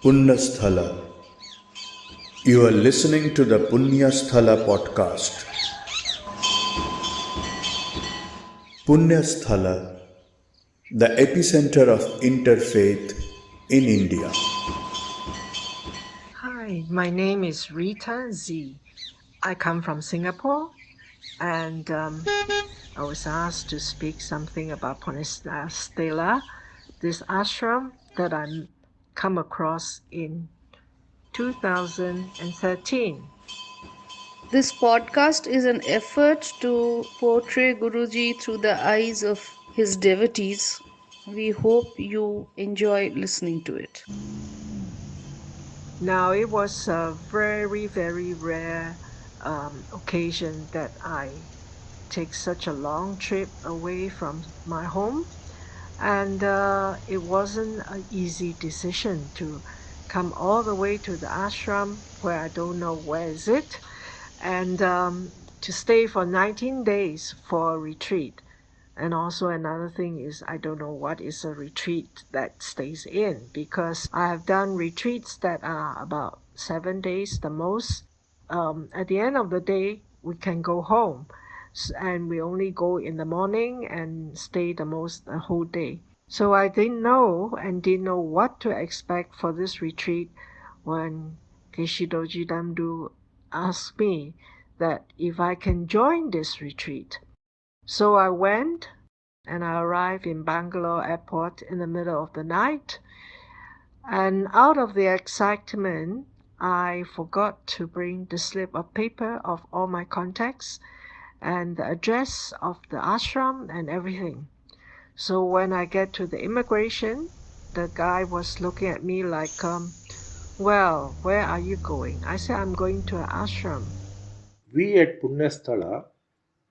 Punyasthala. You are listening to the Punyasthala podcast. Punyasthala, the epicenter of interfaith in India. Hi, my name is Rita Z. I come from Singapore and I was asked to speak something about Ponestela, this ashram that I come across in 2013. This podcast is an effort to portray Guruji through the eyes of his devotees. We hope you enjoy listening to it. Now, it was a very, very rare occasion that I take such a long trip away from my home. And it wasn't an easy decision to come all the way to the ashram where I don't know where is it, and to stay for 19 days for a retreat. And also another thing is I don't know what is a retreat that stays in, because I have done retreats that are about 7 days the most. At the end of the day, we can go home, and we only go in the morning and stay the whole day. So I didn't know and didn't know what to expect for this retreat when Keshidoji Damdu asked me that if I can join this retreat. So I went, and I arrived in Bangalore airport in the middle of the night. And out of the excitement, I forgot to bring the slip of paper of all my contacts and the address of the ashram and everything. So when I get to the immigration, the guy was looking at me like, well, where are you going? I said, I'm going to an ashram. We at Punyasthala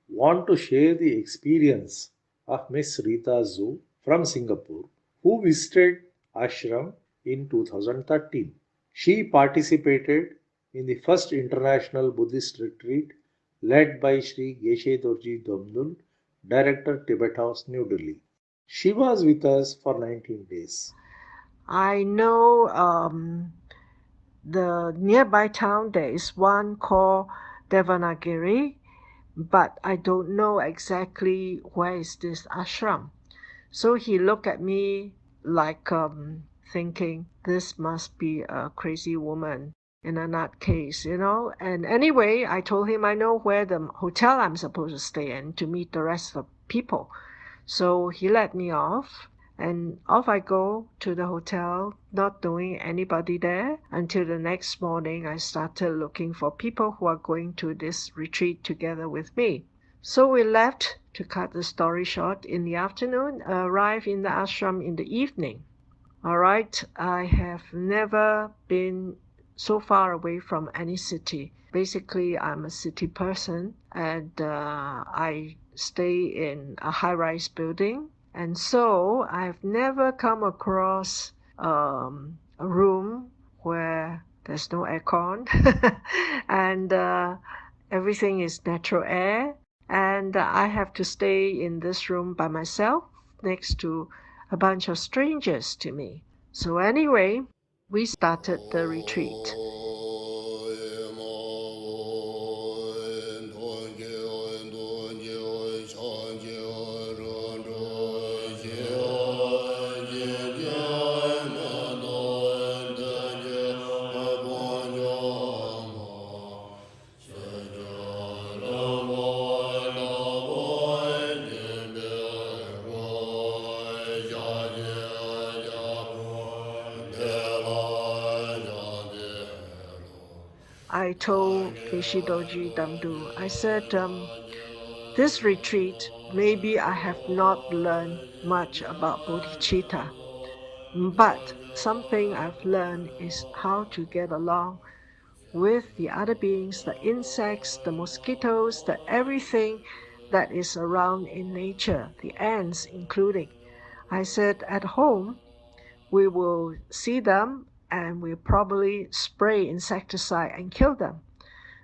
want to share the experience of Miss Rita Zhu from Singapore, who visited ashram in 2013. She participated in the first international Buddhist retreat led by Sri Geshe Dorji Damdul, Director Tibet House, New Delhi. She was with us for 19 days. I know the nearby town there is one called Devanagari, but I don't know exactly where is this ashram. So he looked at me like thinking this must be a crazy woman in a nutcase. And anyway, I told him I know where the hotel I'm supposed to stay in to meet the rest of the people. So he let me off, and off I go to the hotel, not knowing anybody there. Until the next morning, I started looking for people who are going to this retreat together with me. So we left, to cut the story short, in the afternoon, arrived in the ashram in the evening. All right, I have never been so far away from any city. Basically, I'm a city person, and I stay in a high-rise building. And so I've never come across a room where there's no aircon and everything is natural air. And I have to stay in this room by myself next to a bunch of strangers to me. So anyway, we started the retreat. I told Keshidoji Damdu, I said, this retreat, maybe I have not learned much about bodhicitta, but something I've learned is how to get along with the other beings, the insects, the mosquitoes, the everything that is around in nature, the ants including. I said, at home, we will see them and we'll probably spray insecticide and kill them.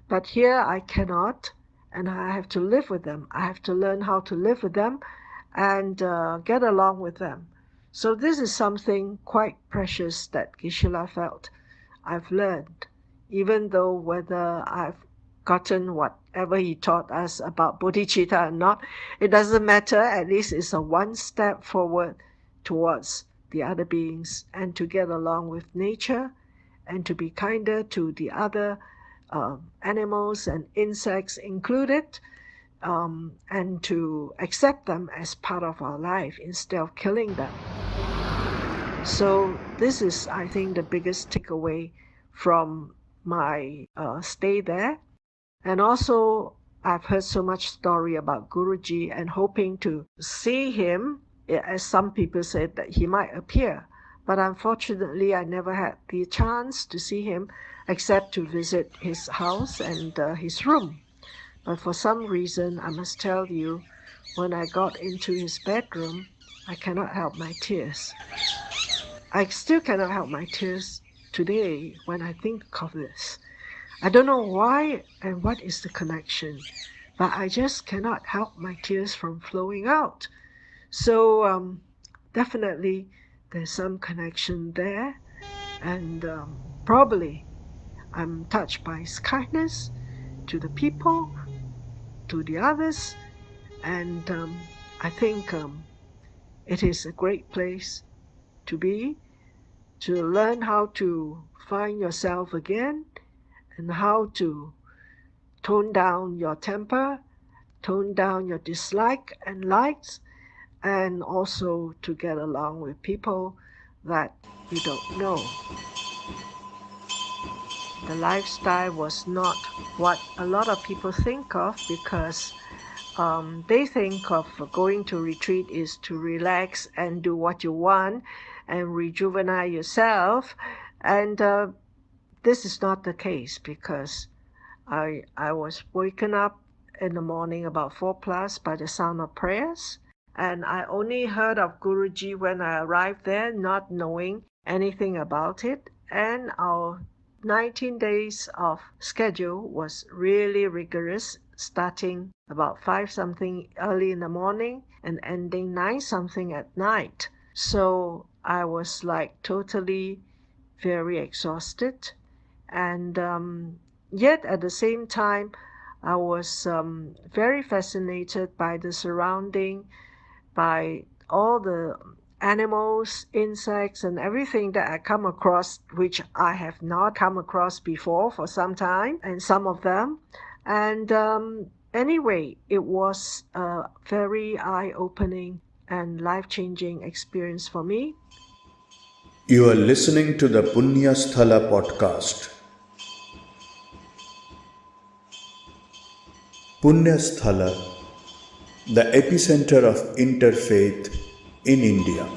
But here I cannot, and I have to live with them. I have to learn how to live with them and get along with them. So this is something quite precious that Geshe-la felt I've learned, even though whether I've gotten whatever he taught us about bodhicitta or not, it doesn't matter. At least it's a one step forward towards the other beings and to get along with nature and to be kinder to the other animals and insects included, and to accept them as part of our life instead of killing them. So this is, I think, the biggest takeaway from my stay there. And also, I've heard so much story about Guruji and hoping to see him, as some people said that he might appear. But unfortunately, I never had the chance to see him except to visit his house and his room. But for some reason, I must tell you, when I got into his bedroom, I cannot help my tears. I still cannot help my tears today when I think of this. I don't know why and what is the connection, but I just cannot help my tears from flowing out. So definitely there's some connection there, and probably I'm touched by his kindness to the people, to the others, and I think it is a great place to be, to learn how to find yourself again and how to tone down your temper, tone down your dislike and likes, and also to get along with people that you don't know. The lifestyle was not what a lot of people think of, because they think of going to retreat is to relax and do what you want and rejuvenate yourself. And this is not the case, because I was waken up in the morning about 4 plus by the sound of prayers, and I only heard of Guruji when I arrived there, not knowing anything about it. And our 19 days of schedule was really rigorous, starting about 5 something early in the morning and ending 9 something at night. So I was like totally very exhausted, and yet at the same time I was very fascinated by the surrounding, by all the animals, insects, and everything that I come across, which I have not come across before for some time, and some of them. And anyway, it was a very eye-opening and life-changing experience for me. You are listening to the Punya Sthala podcast. Punya Sthala, the epicenter of interfaith in India.